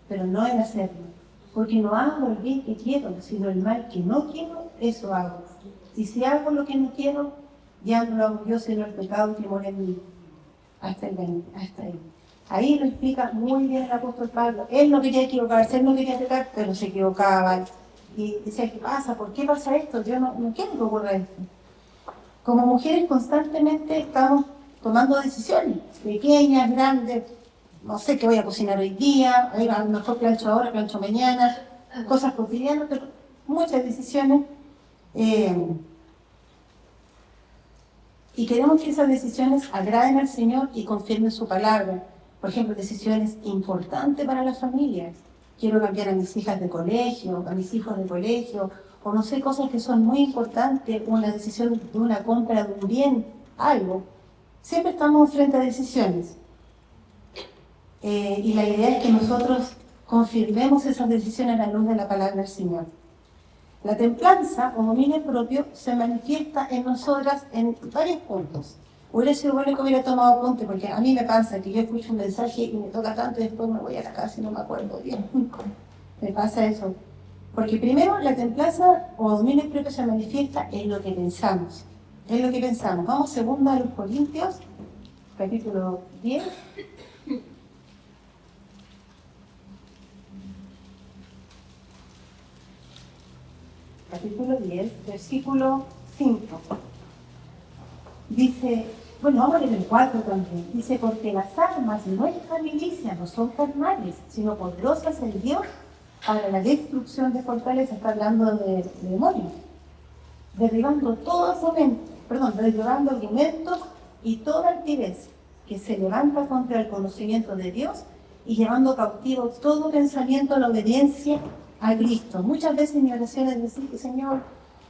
S1: pero no en hacerlo. Porque no hago el bien que quiero, sino el mal que no quiero, eso hago. Y si hago lo que no quiero, ya no lo hago yo, sino el pecado que mora en mí. Hasta ahí. Ahí lo explica muy bien el apóstol Pablo. Él no quería equivocarse, él no quería pecar, pero se equivocaba. Y decía, ¿qué pasa? ¿Por qué pasa esto? Yo no quiero que ocurra esto. Como mujeres constantemente estamos tomando decisiones, pequeñas, grandes. No sé qué voy a cocinar hoy día, a lo mejor plancho ahora, plancho mañana, cosas cotidianas, pero muchas decisiones. Y queremos que esas decisiones agraden al Señor y confirmen su palabra. Por ejemplo, decisiones importantes para las familias. Quiero cambiar a mis hijas de colegio, a mis hijos de colegio, o no sé, cosas que son muy importantes, una decisión de una compra de un bien, algo. Siempre estamos frente a decisiones. Y la idea es que nosotros confirmemos esas decisiones a la luz de la palabra del Señor. La templanza o dominio propio se manifiesta en nosotras en varios puntos. Hubiera sido bueno que hubiera tomado apunte, porque a mí me pasa que yo escucho un mensaje y me toca tanto y después me voy a la casa y no me acuerdo bien. Me pasa eso. Porque primero la templanza o dominio propio se manifiesta en lo que pensamos. En lo que pensamos. Vamos segundo a los Corintios, capítulo 10. Capítulo 10, versículo 5. Dice, bueno, vamos a leer el 4 también. Dice, porque las armas de nuestra milicia no son carnales, sino poderosas en Dios para la destrucción de fortalezas. Está hablando de demonios. Derribando argumentos y toda altivez que se levanta contra el conocimiento de Dios y llevando cautivo todo pensamiento a la obediencia a Cristo. Muchas veces en mi oración es decir, Señor,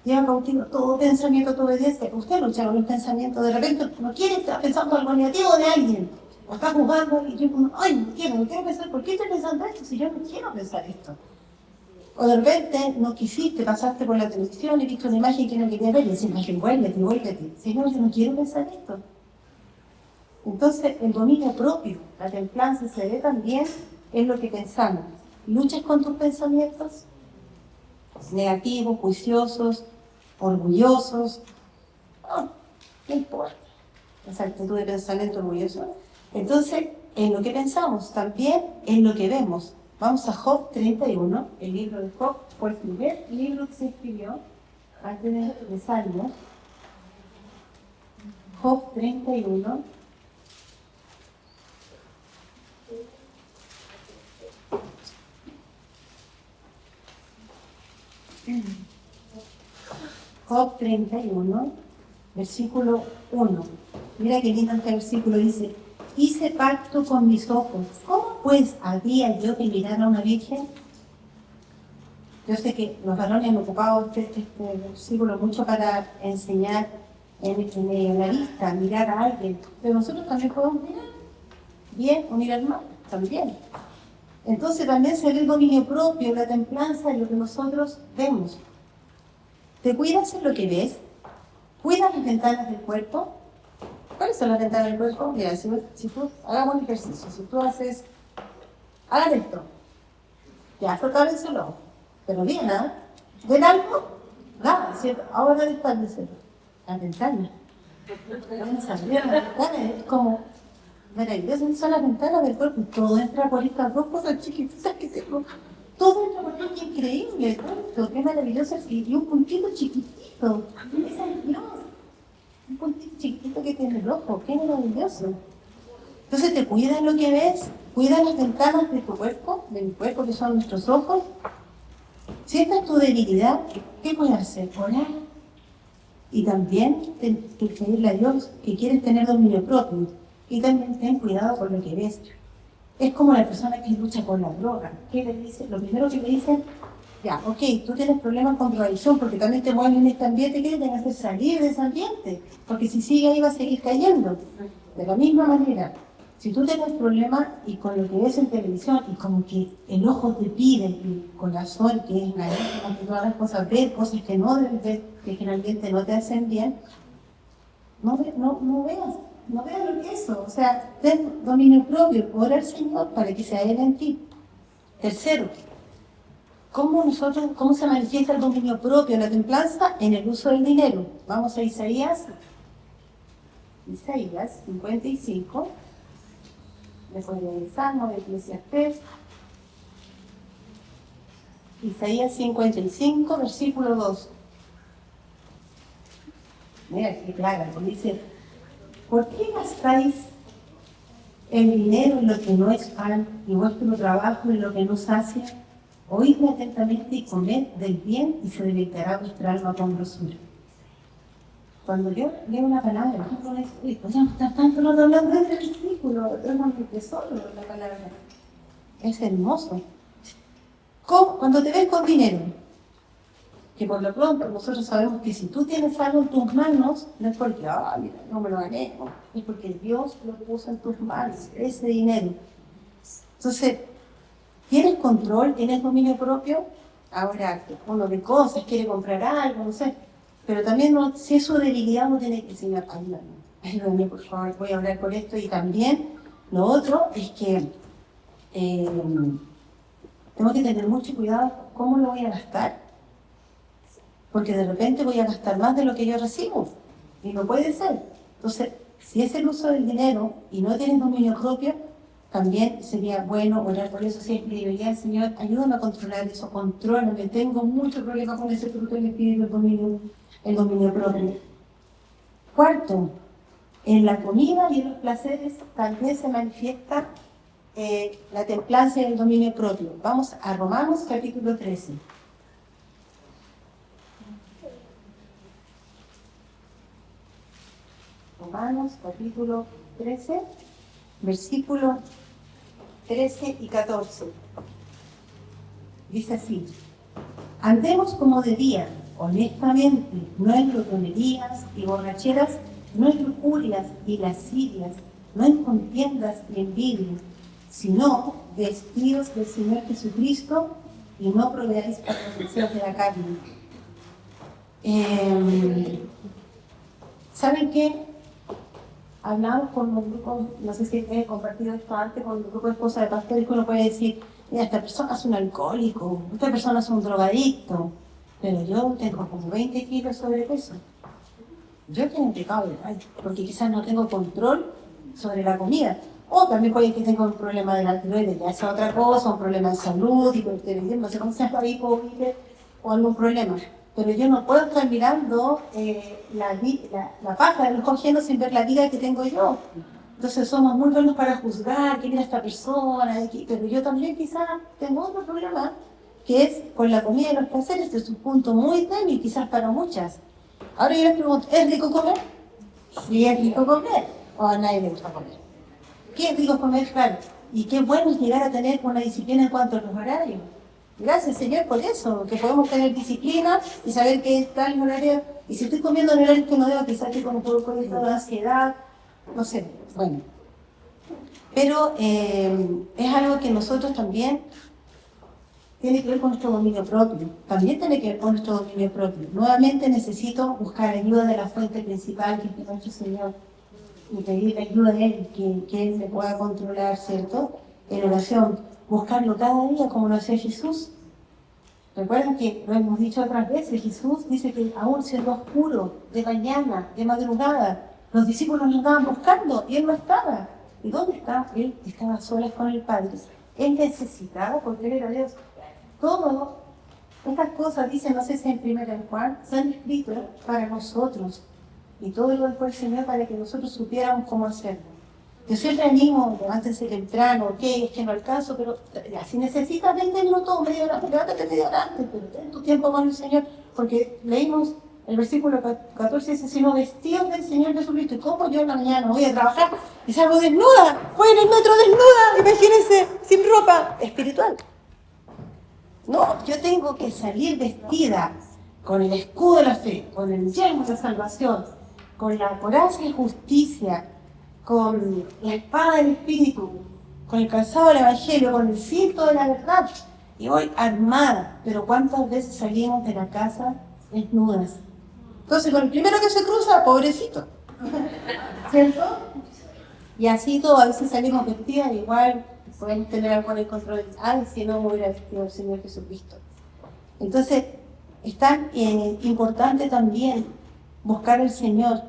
S1: lleva cautivo todo pensamiento a tu obediencia. Usted lucha con los pensamientos, de repente no quiere estar pensando algo negativo de alguien, o está jugando y yo, ay, no quiero pensar, ¿por qué estoy pensando esto si yo no quiero pensar esto? O de repente no quisiste, pasaste por la televisión y viste una imagen que no quería ver y decís, vuélvete. Señor, yo no quiero pensar esto. Entonces, el dominio propio, la templanza se ve también en lo que pensamos. ¿Luchas con tus pensamientos? Negativos, juiciosos, orgullosos. No importa. Esa actitud de pensamiento orgulloso. Entonces, en lo que pensamos, también en lo que vemos. Vamos a Job 31, el libro de Job, fue el primer libro que se escribió antes de Salmos. Job 31. Job 31, versículo 1. Mira qué lindo este versículo, dice, hice pacto con mis ojos. ¿Cómo pues había yo que mirar a una virgen? Yo sé que los varones han ocupado este versículo mucho para enseñar en la vista, mirar a alguien. Pero nosotros también podemos mirar bien o mirar mal, también. Entonces también se ve el dominio propio, la templanza en lo que nosotros vemos. ¿Te cuidas en lo que ves? ¿Cuidas las ventanas del cuerpo? ¿Cuáles son las ventanas del cuerpo? Mira, si tú hagamos un ejercicio, si tú hagas esto, ya, fortalecelo, pero bien, ¿ah? ¿Ven algo? Nada, ¿cierto? Ahora establecerlo. Las ventanas. Las ventanas es como maravilloso, son las ventanas del cuerpo, todo entra por estas dos cosas chiquititas que tengo. Todo entra por aquí, increíble, todo, qué maravilloso, y un puntito chiquitito, es maravilloso. Un puntito chiquitito que tiene el ojo, qué maravilloso. Entonces te cuidas lo que ves, cuidas las ventanas de tu cuerpo, de mi cuerpo que son nuestros ojos. Sientas tu debilidad, ¿qué puedes hacer? Orar. Y también pedirle a Dios que quieres tener dominio propio. Y también ten cuidado con lo que ves. Es como la persona que lucha con la droga. ¿Qué le dice? Lo primero que le dicen, ya, ok, tú tienes problemas con tu adicción porque también te mueves en este ambiente, que tienes que salir de ese ambiente. Porque si sigue ahí va a seguir cayendo. De la misma manera. Si tú tienes problemas y con lo que ves en televisión y como que el ojo te pide, y el corazón, que es malísimo, que todas las cosas, ver cosas que no debes ver, que generalmente no te hacen bien, no veas lo que es eso. O sea, ten dominio propio, ora al Señor para que sea Él en ti. Tercero, ¿cómo se manifiesta el dominio propio, la templanza? En el uso del dinero. Vamos a Isaías 55, después del Salmo de Eclesiastés. Isaías 55, versículo 2. Mira qué claro, dice: ¿por qué gastáis el dinero en lo que no es pan y vuestro trabajo en lo que no sacia? Oídme atentamente y comed del bien y se deleitará vuestra alma con grosura. Cuando yo leo una palabra, pues ya no está tanto no hablando de este versículo, es solo la palabra. Es hermoso. Cuando te ves con dinero, que por lo pronto nosotros sabemos que si tú tienes algo en tus manos, no es porque, mira, no me lo gané, no, es porque Dios lo puso en tus manos, ese dinero. Entonces, ¿tienes control? ¿Tienes dominio propio? Ahora, uno de cosas, quiere comprar algo, no sé, pero también si es su debilidad, uno tiene que decir: ayúdame, por favor, voy a hablar por esto. Y también, lo otro es que tengo que tener mucho cuidado cómo lo voy a gastar, porque de repente voy a gastar más de lo que yo recibo, y no puede ser. Entonces, si es el uso del dinero y no tienes dominio propio, también sería bueno orar por eso. Si es prioridad, Señor, ayúdame a controlar eso, contrólame, tengo mucho problema con ese fruto del Espíritu, el dominio propio. Cuarto, en la comida y en los placeres también se manifiesta la templanza y el dominio propio. Vamos a Romanos capítulo 13. Romanos capítulo 13, versículos 13 y 14. Dice así: andemos como debían, honestamente, no en glotonerías y borracheras, no en lujurias y lascivias, no en contiendas y envidias, sino vestidos del Señor Jesucristo y no proveáis para los deseos de la carne. ¿Saben qué? Hablamos con los grupos, no sé si he compartido esto antes, con los grupos de esposas de pastores, que uno puede decir: mira, esta persona es un alcohólico, esta persona es un drogadicto, pero yo tengo como 20 kilos de sobrepeso. Yo tengo pecado, porque quizás no tengo control sobre la comida. O también puede que tenga un problema de la tiroides, ya sea otra cosa, un problema de salud, hipertensión, no sé cómo se llama ahí, o algún problema. Pero yo no puedo estar mirando la paja de los ojos llenos sin ver la vida que tengo yo. Entonces somos muy buenos para juzgar, que mira esta persona, pero yo también quizás tengo otro problema, que es con la comida y los placeres. Este es un punto muy débil quizás para muchas. Ahora yo les pregunto: ¿es rico comer? Sí, es rico comer. ¿O a nadie le gusta comer? ¿Qué es rico comer? Claro. Y qué bueno es llegar a tener una disciplina en cuanto a los horarios. Gracias, Señor, por eso, que podemos tener disciplina y saber que está el horario. Y si estoy comiendo en horario que no debo, quizás estoy con un poco de ansiedad, no sé, bueno. Pero es algo que nosotros también tiene que ver con nuestro dominio propio. También tiene que ver con nuestro dominio propio. Nuevamente necesito buscar ayuda de la fuente principal, que es nuestro Señor, y pedir ayuda de Él, que Él me pueda controlar, ¿cierto? En oración. Buscarlo cada día, como lo hacía Jesús. Recuerden que lo hemos dicho otras veces, Jesús dice que aún siendo oscuro, de mañana, de madrugada, los discípulos lo estaban buscando y Él no estaba. ¿Y dónde está? Él estaba a solas con el Padre. Él necesitaba porque Él era Dios. Todas estas cosas, dicen, no sé si en 1 Juan, se han escrito para nosotros. Y todo lo fue el Señor para que nosotros supiéramos cómo hacerlo. Yo siempre animo: levántense temprano, ok, es que no alcanzo, pero ya, si necesitas 20 minutos o media hora, levántate media hora antes, pero ten tu tiempo con el Señor, porque leímos el versículo 14, dice: sino vestidos del Señor Jesucristo. ¿Y cómo yo en la mañana voy a trabajar y salgo desnuda? Voy en el metro desnuda, imagínense, sin ropa espiritual. No, yo tengo que salir vestida con el escudo de la fe, con el yelmo de la salvación, con la coraza y justicia, con la espada del Espíritu, con el calzado del Evangelio, con el cinto de la verdad. Y voy armada. Pero ¿cuántas veces salimos de la casa desnudas? Entonces, con el primero que se cruza, pobrecito. ¿Cierto? Y así todo, a veces salimos vestidas, igual podemos tener algo en el control. Ay, si no me hubiera vestido el Señor Jesucristo. Entonces, es tan importante también buscar al Señor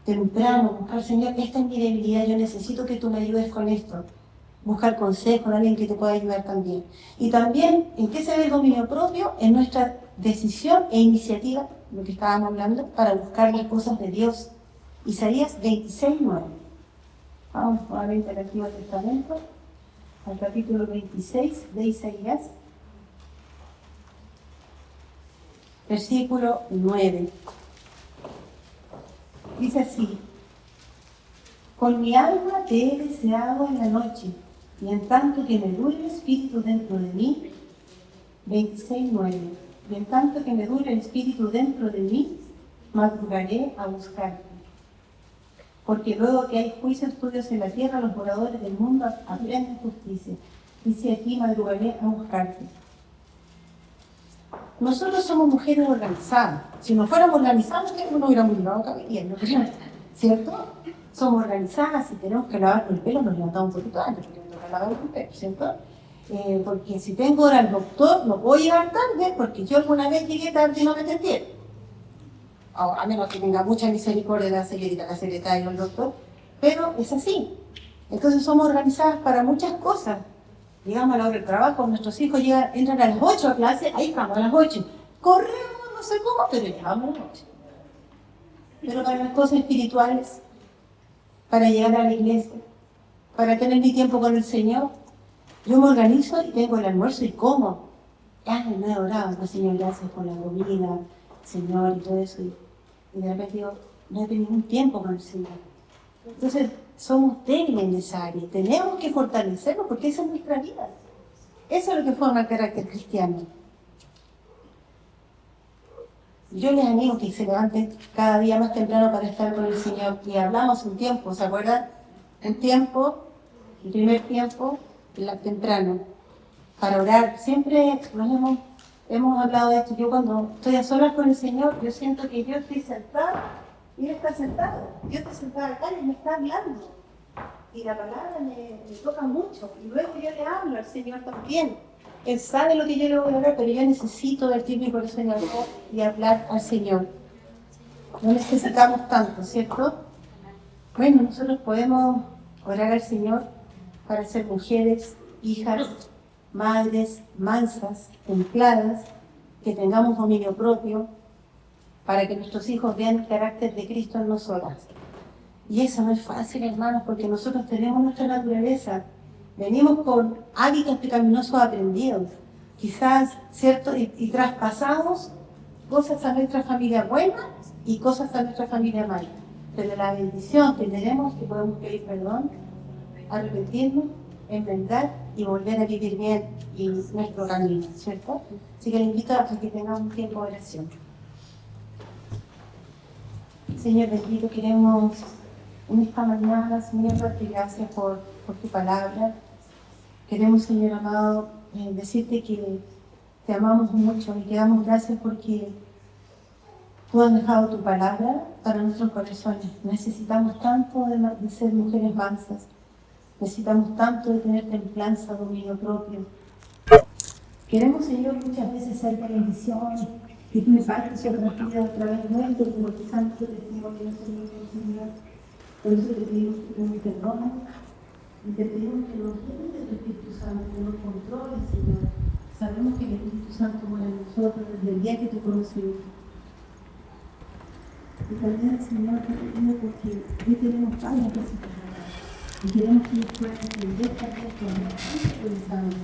S1: temprano, buscar al Señor. Esta es mi debilidad, yo necesito que tú me ayudes con esto. Buscar consejo de alguien que te pueda ayudar también. Y también, ¿en qué se ve el dominio propio? En nuestra decisión e iniciativa, lo que estábamos hablando, para buscar las cosas de Dios. Isaías 26:9. Vamos nuevamente al Antiguo Testamento, al capítulo 26 de Isaías, versículo 9. Dice así: con mi alma te he deseado en la noche, y en tanto que me dure el espíritu dentro de mí, 26:9. Y en tanto que me dure el espíritu dentro de mí, madrugaré a buscarte. Porque luego que hay juicios tuyos en la tierra, los moradores del mundo aprenden justicia. Dice aquí, madrugaré a buscarte. Nosotros somos mujeres organizadas. Si no fuéramos organizadas, no hubiéramos llegado acá bien, ¿cierto? Somos organizadas, si tenemos que lavarnos el pelo, nos levantamos un poquito antes, porque me toca lavarnos el pelo, ¿cierto? Porque si tengo hora al doctor, no puedo llegar tarde, porque yo alguna vez llegué tarde y no me atendieron. A menos que tenga mucha misericordia de la señorita, la secretaria o el doctor, pero es así. Entonces somos organizadas para muchas cosas. Llegamos a la hora del trabajo, nuestros hijos entran a las 8 a clase, ahí estamos a las 8. Corremos, no sé cómo, pero llegamos a las 8. Pero para las cosas espirituales, para llegar a la iglesia, para tener mi tiempo con el Señor, yo me organizo y tengo el almuerzo y como. Ya no he orado, no, Señor, gracias por la comida, Señor, y todo eso. Y de repente digo, no he tenido ningún tiempo con el Señor. Entonces, somos débiles en esa área. Tenemos que fortalecernos porque esa es nuestra vida. Eso es lo que forma el carácter cristiano. Yo les animo que se levanten cada día más temprano para estar con el Señor. Y hablamos un tiempo, ¿se acuerdan? Un tiempo, el primer tiempo, temprano, para orar. Siempre hemos hablado de esto. Yo cuando estoy a solas con el Señor, yo siento que yo estoy sentada y Él está sentado. Yo estoy sentada acá y me está hablando. Y la palabra me toca mucho. Y luego yo le hablo al Señor también. Él sabe lo que yo le voy a hablar, pero yo necesito vertir mi corazón en algo y hablar al Señor. No necesitamos tanto, ¿cierto? Bueno, nosotros podemos orar al Señor para ser mujeres, hijas, madres, mansas, templadas, que tengamos dominio propio, para que nuestros hijos vean el carácter de Cristo en nosotras. Y eso no es fácil, hermanos, porque nosotros tenemos nuestra naturaleza. Venimos con hábitos pecaminosos aprendidos, quizás, ¿cierto? Y traspasamos cosas a nuestra familia buena y cosas a nuestra familia mala. Pero la bendición que tenemos, que podemos pedir perdón, arrepentirnos, enmendar y volver a vivir bien en nuestro camino, ¿cierto? Así que le invito a que tengamos un tiempo de oración. Señor bendito, queremos en esta mañana, Señor, darte gracias por tu palabra. Queremos, Señor amado, decirte que te amamos mucho y te damos gracias porque tú has dejado tu palabra para nuestros corazones. Necesitamos tanto de ser mujeres mansas. Necesitamos tanto de tener templanza, dominio propio. Queremos, Señor, muchas veces ser de bendición, que tú impartes sobre nuestra vida a través nuestro, como tu santo testimonio, Señor. Por eso te pedimos que nos perdones y te pedimos que nos llenes de tu Espíritu Santo, que nos controles, Señor. Sabemos que el Espíritu Santo mora en nosotros desde el día que te conocimos. Y también, Señor, te pedimos porque hoy tenemos padres que se perdonan. Y queremos que ellos puedan entender también que nosotros pensamos.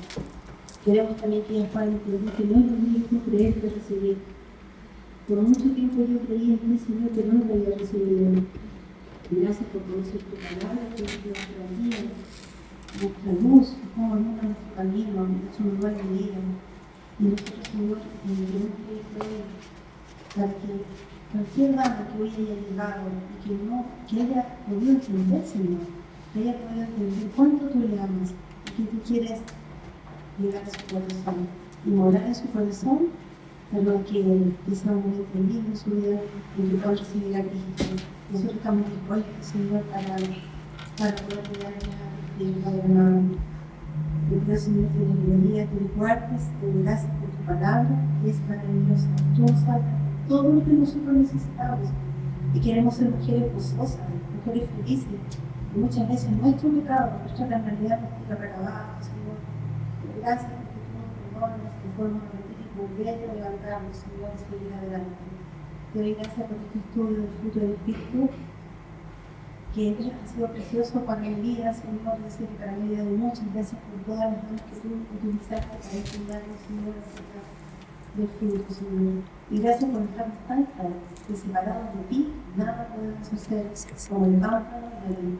S1: Queremos también que ellos puedan entender que no es lo mismo creer que recibir. Por mucho tiempo yo creí en ti, Señor, que no lo había recibido. Y gracias por conocer tu palabra, que es nuestra vida, nuestra luz, que como en nuestro camino, nuestro lugar de vida. Y nosotros, Señor, queremos pedir para que cualquier daño que hoy haya llegado y que haya podido entender, Señor, ella pueda entender cuánto tú le amas y que tú quieres llegar a su corazón y morar en su corazón, pero que ese momento lindo en su vida y que pueda recibir a Cristo. Nosotros estamos dispuestos, Señor, para poder llegar yo pido, Señor, que la librería que tú guardes, te doy gracias por tu palabra, que es maravillosa. Tú nos das todo lo que nosotros necesitamos y queremos ser mujeres gozosas, mujeres felices. Y muchas veces nuestro pecado, nuestra carnalidad nos tira para abajo, Señor. Pero gracias porque tú nos perdonas de forma repetida y volver a levantarnos, Señor, y seguir adelante. Te doy gracias por este estudio del fruto del Espíritu, que ha sido precioso para mi vida, Señor, desde que para mi vida de muchas gracias por todas las manos que tú utilizaste para enseñarnos, Señor, acerca del fruto, Señor. Y gracias por estarnos tan claros, que separados de ti, nada podemos hacer, como el pámpano y la ley.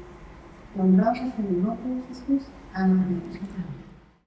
S1: Te honramos en el nombre de Jesús. Amén.